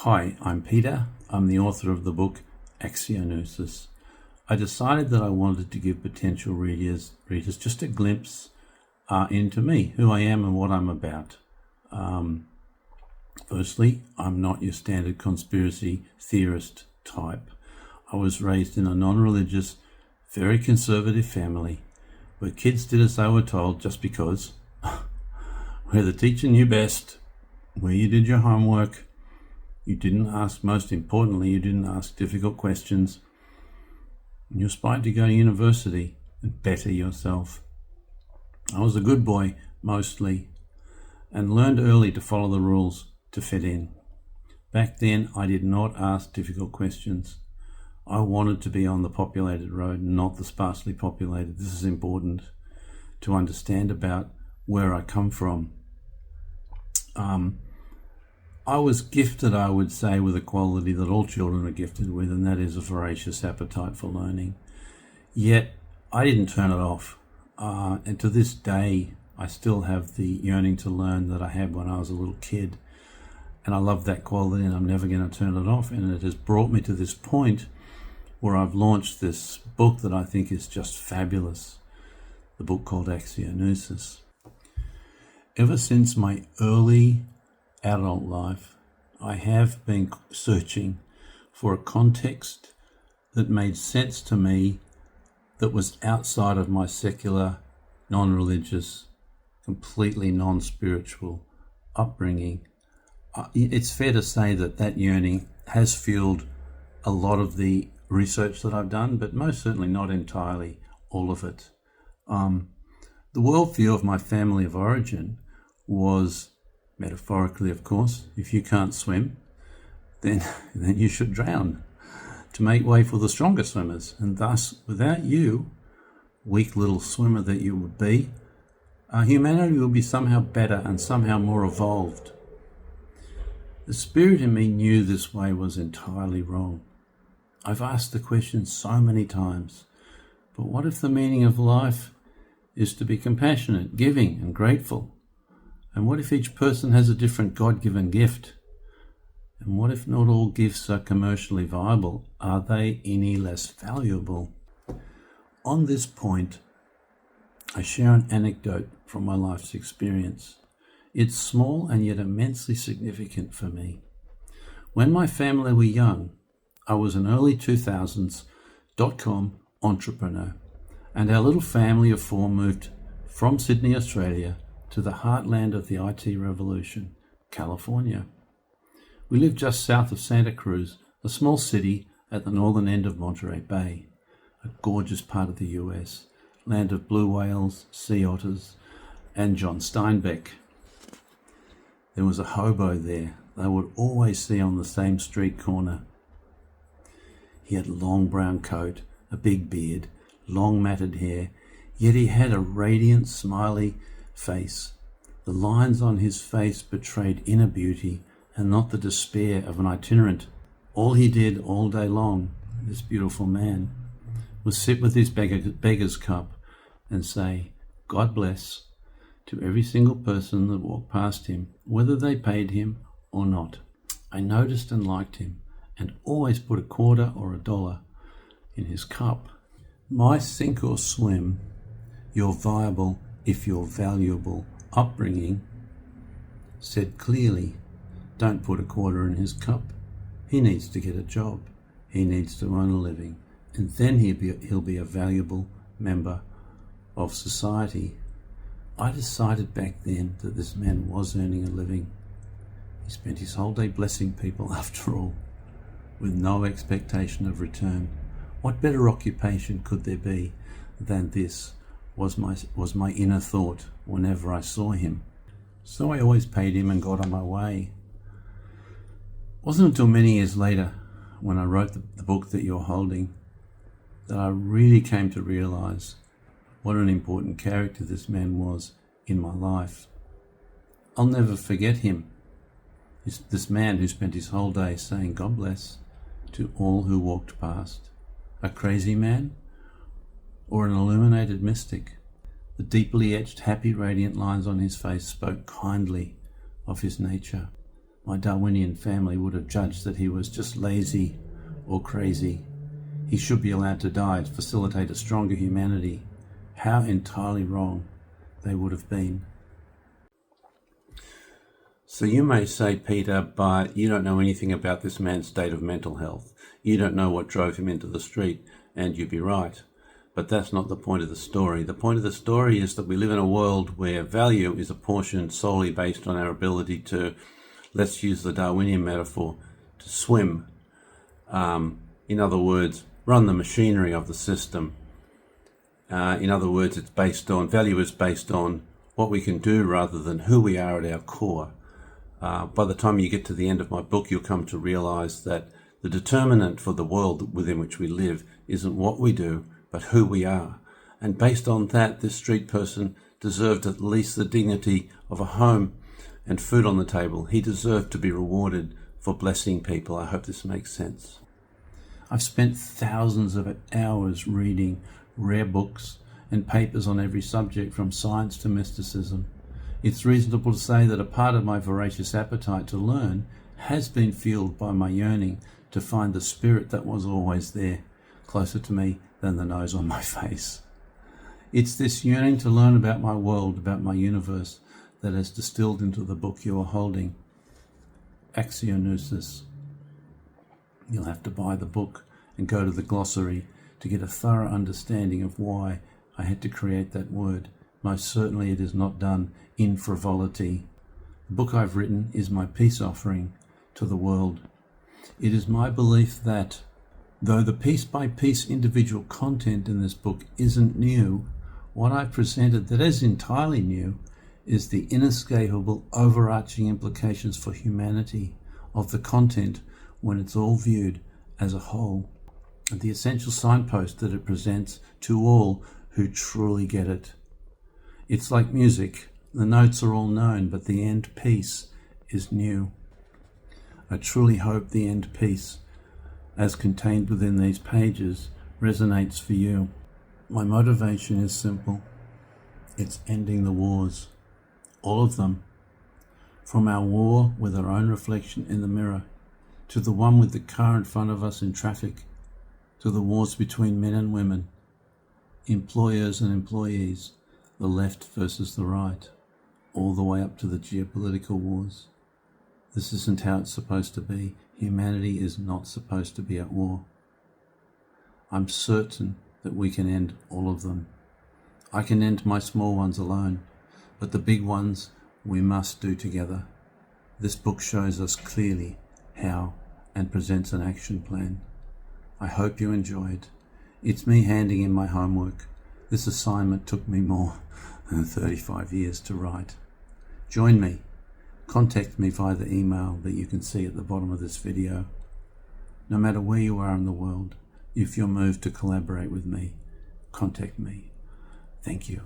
Hi, I'm Peter. I'm the author of the book Axionousis. I decided that I wanted to give potential readers just a glimpse into me, who I am and what I'm about. Firstly, I'm not your standard conspiracy theorist type. I was raised in a non-religious, very conservative family where kids did as they were told just because, where the teacher knew best, where you did your homework. You didn't ask, most importantly, you didn't ask difficult questions. You aspired to go to university and better yourself. I was a good boy, mostly, and learned early to follow the rules to fit in. Back then, I did not ask difficult questions. I wanted to be on the populated road, not the sparsely populated. This is important to understand about where I come from. I was gifted, I would say, with a quality that all children are gifted with, and that is a voracious appetite for learning. Yet, I didn't turn it off. And to this day, I still have the yearning to learn that I had when I was a little kid. And I love that quality, and I'm never going to turn it off. And it has brought me to this point where I've launched this book that I think is just fabulous. The book called Axionousis. Ever since my early adult life, I have been searching for a context that made sense to me, that was outside of my secular, non-religious, completely non-spiritual upbringing. It's fair to say that yearning has fueled a lot of the research that I've done, but most certainly not entirely all of it. The worldview of my family of origin was, metaphorically of course, if you can't swim, then you should drown to make way for the stronger swimmers. And thus, without you, weak little swimmer that you would be, humanity would be somehow better and somehow more evolved. The spirit in me knew this way was entirely wrong. I've asked the question so many times, but what if the meaning of life is to be compassionate, giving, and grateful? And what if each person has a different God-given gift? And what if not all gifts are commercially viable? Are they any less valuable? On this point, I share an anecdote from my life's experience. It's small and yet immensely significant for me. When my family were young, I was an early 2000s .com entrepreneur, and our little family of four moved from Sydney, Australia, to the heartland of the IT revolution, California. We lived just south of Santa Cruz, a small city at the northern end of Monterey Bay, a gorgeous part of the US, land of blue whales, sea otters, and John Steinbeck. There was a hobo there they would always see on the same street corner. He had a long brown coat, a big beard, long matted hair, yet he had a radiant, smiley face. The lines on his face betrayed inner beauty and not the despair of an itinerant. All he did all day long, this beautiful man, was sit with his beggar's cup and say, "God bless," to every single person that walked past him, whether they paid him or not. I noticed and liked him, and always put a quarter or $1 in his cup. My sink or swim, you're viable if you're valuable upbringing, said clearly, don't put a quarter in his cup. He needs to get a job. He needs to earn a living, and then he'll be a valuable member of society. I decided back then that this man was earning a living. He spent his whole day blessing people after all, with no expectation of return. What better occupation could there be than this? Was my inner thought whenever I saw him. So I always paid him and got on my way. It wasn't until many years later, when I wrote the book that you're holding, that I really came to realize what an important character this man was in my life. I'll never forget him. This man who spent his whole day saying God bless to all who walked past. A crazy man or an illuminated mystic? The deeply etched, happy, radiant lines on his face spoke kindly of his nature. my Darwinian family would have judged that he was just lazy or crazy. He should be allowed to die to facilitate a stronger humanity. How entirely wrong they would have been. So you may say, Peter, but you don't know anything about this man's state of mental health. You don't know what drove him into the street, and you'd be right. But that's not the point of the story. The point of the story is that we live in a world where value is apportioned solely based on our ability to, let's use the Darwinian metaphor, to swim. In other words, run the machinery of the system. In other words, value is based on what we can do rather than who we are at our core. By the time you get to the end of my book, you'll come to realize that the determinant for the world within which we live isn't what we do, but who we are. And based on that, this street person deserved at least the dignity of a home and food on the table. He deserved to be rewarded for blessing people. I hope this makes sense. I've spent thousands of hours reading rare books and papers on every subject, from science to mysticism. It's reasonable to say that a part of my voracious appetite to learn has been fueled by my yearning to find the spirit that was always there, closer to me than the nose on my face. It's this yearning to learn about my world, about my universe, that has distilled into the book you are holding, Axionousis. You'll have to buy the book and go to the glossary to get a thorough understanding of why I had to create that word. Most certainly it is not done in frivolity. The book I've written is my peace offering to the world. It is my belief that, though the piece-by-piece individual content in this book isn't new, what I've presented that is entirely new is the inescapable overarching implications for humanity of the content when it's all viewed as a whole, and the essential signpost that it presents to all who truly get it. It's like music. The notes are all known, but the end piece is new. I truly hope the end piece, as contained within these pages, resonates for you. My motivation is simple. It's ending the wars. All of them. From our war with our own reflection in the mirror, to the one with the car in front of us in traffic, to the wars between men and women, employers and employees, the left versus the right, all the way up to the geopolitical wars. This isn't how it's supposed to be. Humanity is not supposed to be at war. I'm certain that we can end all of them. I can end my small ones alone, but the big ones we must do together. This book shows us clearly how and presents an action plan. I hope you enjoyed. It's me handing in my homework. This assignment took me more than 35 years to write. Join me. Contact me via the email that you can see at the bottom of this video. No matter where you are in the world, if you're moved to collaborate with me, contact me. Thank you.